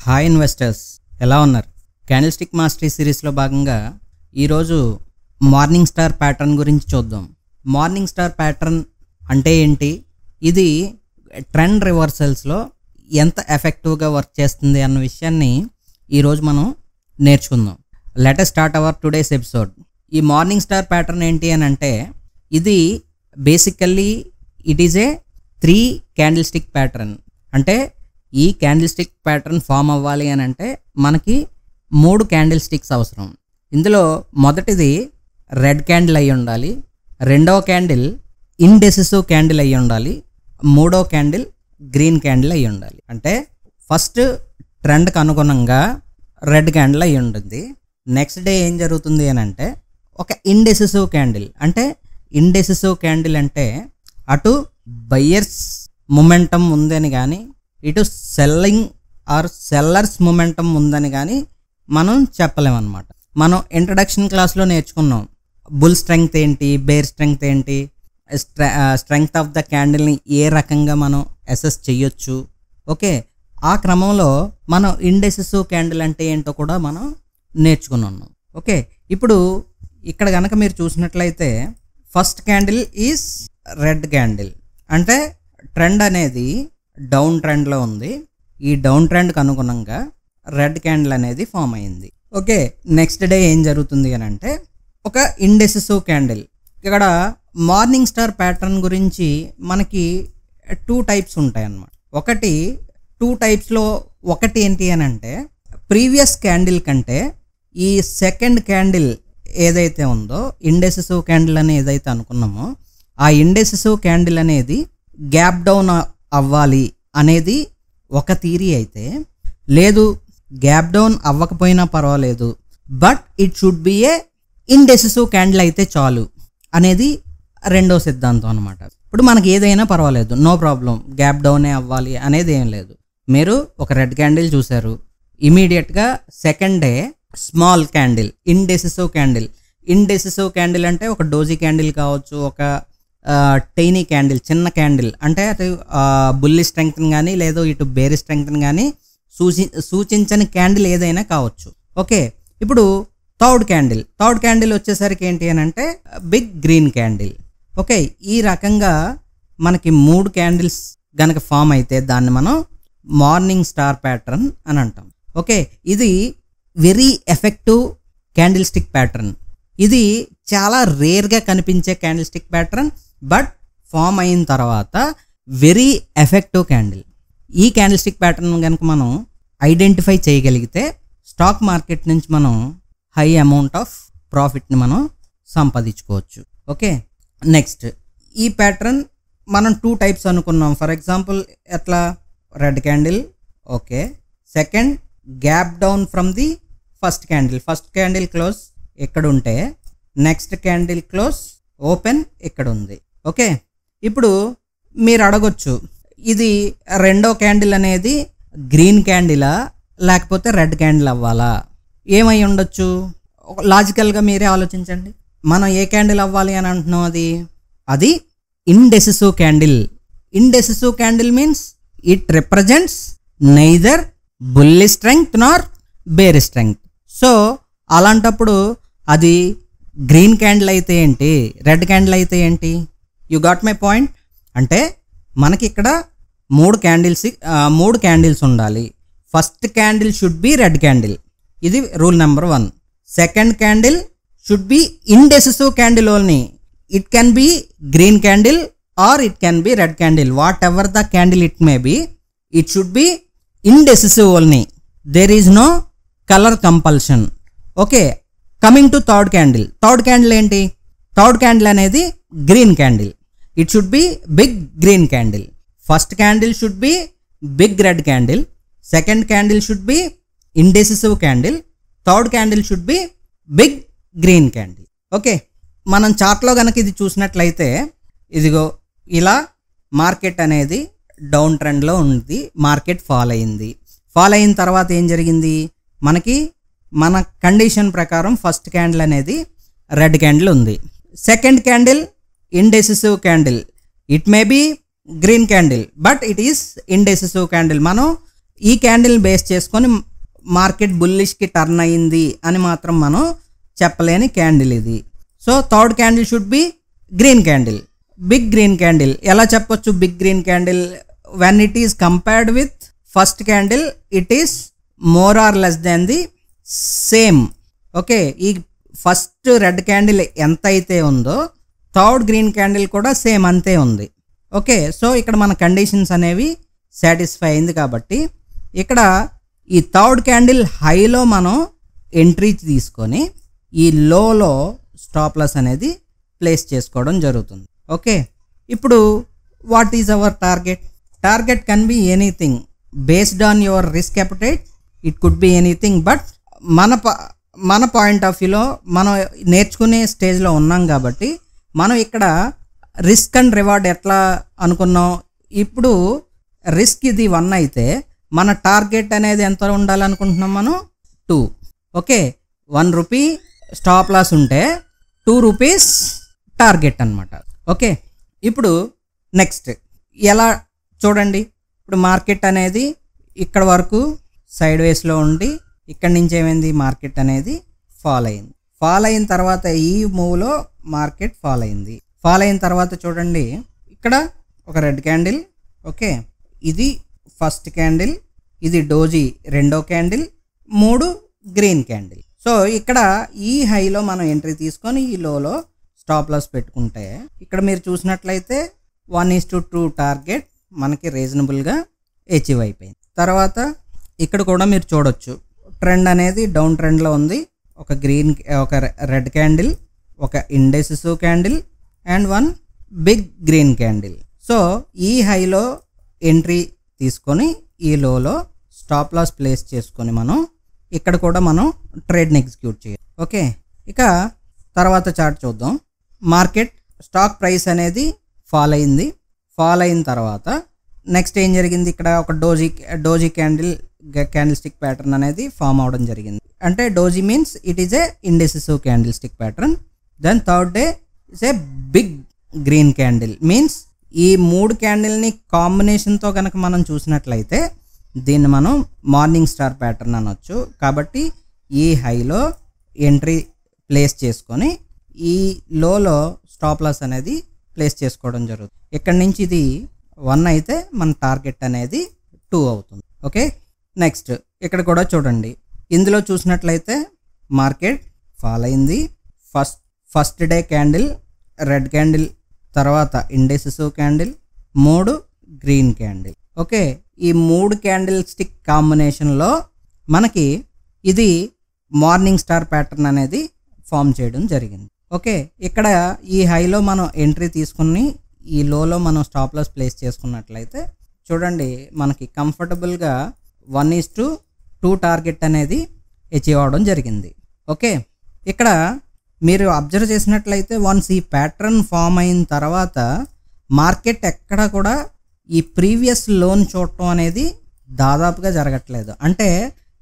Hi investors, ఎలా ఉన్నారు? Candlestick mastery సిరీస్లో భాగంగా ఈరోజు మార్నింగ్ స్టార్ ప్యాటర్న్ గురించి చూద్దాం. మార్నింగ్ స్టార్ ప్యాటర్న్ అంటే ఏంటి, ఇది ట్రెండ్ రివర్సల్స్లో ఎంత ఎఫెక్టివ్గా వర్క్ చేస్తుంది అన్న విషయాన్ని ఈరోజు మనం నేర్చుకుందాం. Let us start our today's episode. ఈ మార్నింగ్ స్టార్ ప్యాటర్న్ ఏంటి అని అంటే, ఇది basically it is a 3 candlestick pattern. అంటే ఈ క్యాండిల్స్టిక్ ప్యాటర్న్ ఫామ్ అవ్వాలి అని అంటే మనకి 3 క్యాండిల్ స్టిక్స్ అవసరం. ఇందులో మొదటిది రెడ్ క్యాండిల్ అయి ఉండాలి, రెండవ క్యాండిల్ ఇండెసిసివ్ క్యాండిల్ అయి ఉండాలి, మూడో క్యాండిల్ గ్రీన్ క్యాండిల్ అయి ఉండాలి. అంటే ఫస్ట్ ట్రెండ్కి అనుగుణంగా రెడ్ క్యాండిల్ అయి ఉంటుంది. నెక్స్ట్ డే ఏం జరుగుతుంది అని అంటే ఒక ఇండెసిసివ్ క్యాండిల్. అంటే ఇండెసిసివ్ క్యాండిల్ అంటే అటు బయ్యర్స్ మొమెంటం ఉందని కానీ ఇటు సెల్లింగ్ ఆర్ సెల్లర్స్ మొమెంటం ఉందని కానీ మనం చెప్పలేమన్నమాట. మనం ఇంట్రడక్షన్ క్లాస్లో నేర్చుకున్నాం బుల్ స్ట్రెంగ్త్ ఏంటి, బేర్ స్ట్రెంగ్త్ ఏంటి, స్ట్రెంగ్త్ ఆఫ్ ద క్యాండిల్ని ఏ రకంగా మనం అసెస్ చేయొచ్చు. ఓకే, ఆ క్రమంలో మనం ఇండెసిసివ్ క్యాండిల్ అంటే ఏంటో కూడా మనం నేర్చుకున్నాం. ఓకే, ఇప్పుడు ఇక్కడ కనుక మీరు చూసినట్లయితే first candle is red candle. అంటే ట్రెండ్ అనేది డౌన్ ట్రెండ్లో ఉంది. ఈ డౌన్ ట్రెండ్కి అనుగుణంగా రెడ్ క్యాండిల్ అనేది ఫామ్ అయింది. ఓకే, నెక్స్ట్ డే ఏం జరుగుతుంది అని అంటే ఒక ఇండెసిసివ్ క్యాండిల్. ఇక్కడ మార్నింగ్ స్టార్ ప్యాటర్న్ గురించి మనకి 2 టైప్స్ ఉంటాయి అన్నమాట. ఒకటి 2 టైప్స్లో ఒకటి ఏంటి అని అంటే ప్రీవియస్ క్యాండిల్ కంటే ఈ సెకండ్ క్యాండిల్ ఏదైతే ఉందో ఇండెసిసివ్ క్యాండిల్ అని ఏదైతే అనుకున్నామో ఆ ఇండెసిసివ్ క్యాండిల్ అనేది గ్యాప్ డౌన్ అవ్వాలి అనేది ఒక థియరీ అయితే, లేదు గ్యాప్ డౌన్ అవ్వకపోయినా పర్వాలేదు but it should B A indecisive candle అయితే చాలు అనేది రెండో సిద్ధాంతం అనమాట. ఇప్పుడు మనకి ఏదైనా పర్వాలేదు, నో ప్రాబ్లం, గ్యాప్ డౌనే అవ్వాలి అనేది ఏం లేదు. మీరు ఒక రెడ్ క్యాండిల్ చూశారు, ఇమీడియట్గా second day small candle indecisive candle. Indecisive candle అంటే ఒక డోజీ క్యాండిల్ కావచ్చు, ఒక టైనీ క్యాండిల్ చిన్న క్యాండిల్, అంటే అటు బుల్లి స్ట్రెంగ్త్ని కానీ లేదు ఇటు బేరీ స్ట్రెంగ్త్ని కానీ సూచించని క్యాండిల్ ఏదైనా కావచ్చు. ఓకే, ఇప్పుడు థర్డ్ క్యాండిల్ వచ్చేసరికి ఏంటి అని అంటే బిగ్ గ్రీన్ క్యాండిల్. ఓకే, ఈ రకంగా మనకి 3 క్యాండిల్స్ గనక ఫామ్ అయితే దాన్ని మనం మార్నింగ్ స్టార్ ప్యాటర్న్ అని అంటాం. ఓకే, ఇది very effective candle stick pattern. ఇది చాలా రేర్గా కనిపించే candle stick pattern, but form అయిన తర్వాత వెరీ ఎఫెక్టివ్ క్యాండిల్. ఈ క్యాండిల్ స్టిక్ ప్యాటర్న్ కనుక మనం ఐడెంటిఫై చేయగలిగితే స్టాక్ మార్కెట్ నుంచి మనం హై అమౌంట్ ఆఫ్ ప్రాఫిట్ని మనం సంపాదించుకోవచ్చు. ఓకే, నెక్స్ట్ ఈ ప్యాటర్న్ మనం 2 టైప్స్ అనుకున్నాం. ఫర్ ఎగ్జాంపుల్ ఎట్లా, red candle, okay, second gap down from the first candle close ఇక్కడ ఉంటే నెక్స్ట్ క్యాండిల్ క్లోజ్ ఓపెన్ ఇక్కడ ఉంది. ఓకే, ఇప్పుడు మీరు అడగొచ్చు ఇది రెండో క్యాండిల్ అనేది గ్రీన్ క్యాండిలా లేకపోతే రెడ్ క్యాండిల్ అవ్వాలా, ఏమై ఉండొచ్చు? లాజికల్గా మీరే ఆలోచించండి. మనం ఏ క్యాండిల్ అవ్వాలి అని అంటున్నాం? అది indecisive candle. Indecisive candle means it represents neither బుల్లి స్ట్రెంగ్త్ నార్ బేర్ స్ట్రెంగ్త్. సో అలాంటప్పుడు అది గ్రీన్ క్యాండిల్ అయితే ఏంటి, రెడ్ క్యాండిల్ అయితే ఏంటి? You got my point? అంటే మనకి ఇక్కడ 3 క్యాండిల్స్ ఉండాలి. First candle should be red candle, ఇది rule number 1. Second candle should be indecisive candle only. It can be green candle or it can be red candle, whatever the candle it may be, it should be indecisive only. There is no colour compulsion. Okay, coming to third candle ఏంటి? Third candle అనేది green candle. It should be big green candle. First candle should be big red candle, second candle should be indecisive candle, third candle should be big green candle. Okay, మనం చార్ట్లో కనుక ఇది చూసినట్లయితే ఇదిగో ఇలా market అనేది down ట్రెండ్లో ఉంది. మార్కెట్ ఫాల్ అయిన తర్వాత ఏం జరిగింది? మన కండిషన్ ప్రకారం ఫస్ట్ క్యాండిల్ అనేది రెడ్ క్యాండిల్ ఉంది, second candle indecisive candle, it may be green candle but it is indecisive candle. మనం ఈ క్యాండిల్ బేస్ చేసుకొని మార్కెట్ బుల్లిష్కి టర్న్ అయింది అని మాత్రం మనం చెప్పలేని క్యాండిల్ ఇది. So third candle should be green candle, big green candle. ఎలా చెప్పొచ్చు big green candle? When it is compared with first candle it is more or less than the same. Okay, ఈ first red candle ఎంత అయితే ఉందో third green candle కూడా same అంతే ఉంది. Okay, so ఇక్కడ మన కండిషన్స్ అనేవి సాటిస్ఫై అయింది కాబట్టి ఇక్కడ ఈ థర్డ్ క్యాండిల్ హైలో మనం ఎంట్రీ తీసుకొని ఈ లోలో స్టాప్ లాస్ అనేది ప్లేస్ చేసుకోవడం జరుగుతుంది. ఓకే, ఇప్పుడు what is our target? Target can be anything based on your risk appetite, it could be anything. But మన పాయింట్ ఆఫ్ వ్యూలో మనం నేర్చుకునే స్టేజ్లో ఉన్నాం కాబట్టి మనం ఇక్కడ రిస్క్ అండ్ రివార్డ్ ఎట్లా అనుకున్నాం. ఇప్పుడు రిస్క్ ఇది 1 అయితే మన టార్గెట్ అనేది ఎంత ఉండాలనుకుంటున్నాం మనం? 2. ఓకే, 1 రూపీ స్టాప్ లాస్ ఉంటే 2 రూపీస్ టార్గెట్ అనమాట. ఓకే, ఇప్పుడు నెక్స్ట్ ఎలా చూడండి. ఇప్పుడు మార్కెట్ అనేది ఇక్కడ వరకు సైడ్ వేస్లో ఉండి ఇక్కడ నుంచి ఏమైంది, మార్కెట్ అనేది ఫాల్ అయింది. ఫాల్ అయిన తర్వాత ఈ మూవ్లో మార్కెట్ ఫాల్ అయింది. ఫాల్ అయిన తర్వాత చూడండి ఇక్కడ ఒక రెడ్ క్యాండిల్. ఓకే, ఇది ఫస్ట్ క్యాండిల్, ఇది డోజీ రెండో క్యాండిల్, 3 గ్రీన్ క్యాండిల్. సో ఇక్కడ ఈ హైలో మనం ఎంట్రీ తీసుకొని ఈ లోలో స్టాప్ లాస్ పెట్టుకుంటే ఇక్కడ మీరు చూసినట్లయితే 1:2 టార్గెట్ మనకి రీజనబుల్గా అచీవ్ అయిపోయింది. తర్వాత ఇక్కడ కూడా మీరు చూడొచ్చు ట్రెండ్ అనేది డౌన్ ట్రెండ్లో ఉంది. ఒక రెడ్ క్యాండిల్, ఒక indecisive candle and 1 big green candle. So ఈ హైలో ఎంట్రీ తీసుకొని ఈ లోలో స్టాప్ లాస్ ప్లేస్ చేసుకొని మనం ఇక్కడ కూడా మనం ట్రేడ్ని ఎగ్జిక్యూట్ చేయాలి. ఓకే, ఇక తర్వాత చార్ట్ చూద్దాం. మార్కెట్ స్టాక్ ప్రైస్ అనేది ఫాల్ అయింది. ఫాల్ అయిన తర్వాత నెక్స్ట్ ఏం జరిగింది, ఇక్కడ ఒక డోజీ క్యాండిల్ స్టిక్ ప్యాటర్న్ అనేది ఫామ్ అవడం జరిగింది. అంటే doji means it is a indecisive candle stick pattern. Then third day is a big green candle. Means ఈ 3 క్యాండిల్ని కాంబినేషన్తో కనుక మనం చూసినట్లయితే దీన్ని మనం మార్నింగ్ స్టార్ ప్యాటర్న్ అనొచ్చు. కాబట్టి ఈ హైలో ఎంట్రీ ప్లేస్ చేసుకొని ఈ లోలో స్టాప్ లాస్ అనేది ప్లేస్ చేసుకోవడం జరుగుతుంది. ఇక్కడి నుంచి ఇది 1 అయితే మన టార్గెట్ అనేది 2 అవుతుంది. ఓకే, నెక్స్ట్ ఇక్కడ కూడా చూడండి. ఇందులో చూసినట్లయితే మార్కెట్ ఫాల్ అయింది. First day candle red candle, తర్వాత indecisive candle, 3 green candle. Okay, ఈ 3 క్యాండిల్ స్టిక్ కాంబినేషన్లో మనకి ఇది మార్నింగ్ స్టార్ ప్యాటర్న్ అనేది ఫామ్ చేయడం జరిగింది. ఓకే, ఇక్కడ ఈ హైలో మనం ఎంట్రీ తీసుకుని ఈ లోలో మనం స్టాప్ లాస్ ప్లేస్ చేసుకున్నట్లయితే చూడండి మనకి కంఫర్టబుల్గా 1:2 టార్గెట్ అనేది అచీవ్ అవడం జరిగింది. ఓకే, ఇక్కడ మీరు అబ్జర్వ్ చేసినట్లయితే వన్స్ ఈ ప్యాటర్న్ ఫామ్ అయిన తర్వాత మార్కెట్ ఎక్కడ కూడా ఈ ప్రీవియస్ లోన్ చూడటం అనేది దాదాపుగా జరగట్లేదు. అంటే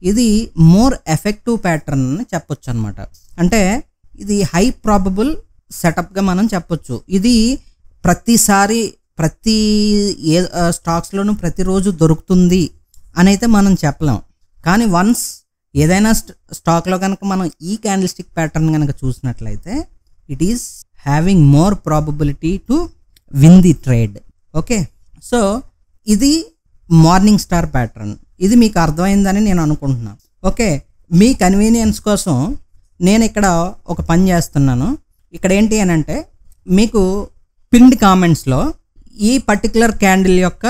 ఇది మోర్ ఎఫెక్టివ్ ప్యాటర్న్ అని చెప్పొచ్చు అనమాట. అంటే ఇది హై ప్రాబబుల్ సెటప్గా మనం చెప్పొచ్చు. ఇది ప్రతిసారి ప్రతి స్టాక్స్లోనూ ప్రతిరోజు దొరుకుతుంది అని అయితే మనం చెప్పలేం. కానీ వన్స్ ఏదైనా స్టాక్లో కనుక మనం ఈ క్యాండిల్ స్టిక్ ప్యాటర్న్ కనుక చూసినట్లయితే it is having more probability to win the trade. Okay, so ఇది మార్నింగ్ స్టార్ ప్యాటర్న్. ఇది మీకు అర్థమైందని నేను అనుకుంటున్నాను. ఓకే, మీ కన్వీనియన్స్ కోసం నేను ఇక్కడ ఒక పని చేస్తున్నాను. ఇక్కడ ఏంటి అని అంటే మీకు పిన్డ్ కామెంట్స్లో ఈ పర్టికులర్ క్యాండిల్ యొక్క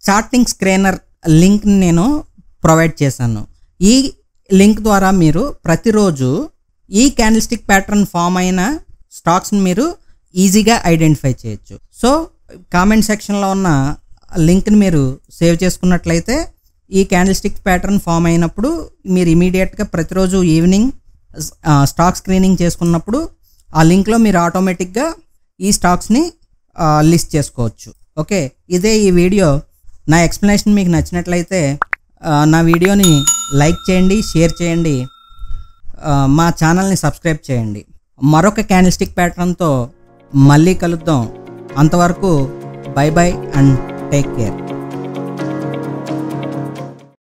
చార్టింగ్ స్క్రీనర్ లింక్ని నేను ప్రొవైడ్ చేశాను. ఈ లింక్ ద్వారా మీరు ప్రతిరోజు ఈ క్యాండిల్ స్టిక్ ప్యాటర్న్ ఫామ్ అయిన స్టాక్స్ని మీరు ఈజీగా ఐడెంటిఫై చేయొచ్చు. సో కామెంట్ సెక్షన్లో ఉన్న లింక్ని మీరు సేవ్ చేసుకున్నట్లయితే ఈ క్యాండిల్ స్టిక్ ప్యాటర్న్ ఫామ్ అయినప్పుడు మీరు ఇమీడియట్గా ప్రతిరోజు ఈవినింగ్ స్టాక్ స్క్రీనింగ్ చేసుకున్నప్పుడు ఆ లింక్లో మీరు ఆటోమేటిక్గా ఈ స్టాక్స్ని లిస్ట్ చేసుకోవచ్చు. ఓకే, ఇదే ఈ వీడియో. నా ఎక్స్ప్లెనేషన్ మీకు నచ్చినట్లయితే నా వీడియోని లైక్ చేయండి, షేర్ చేయండి, మా ఛానల్ని సబ్స్క్రైబ్ చేయండి. మరొక క్యాండిల్ స్టిక్ ప్యాటర్న్తో మళ్ళీ కలుద్దాం. అంతవరకు by by and take care.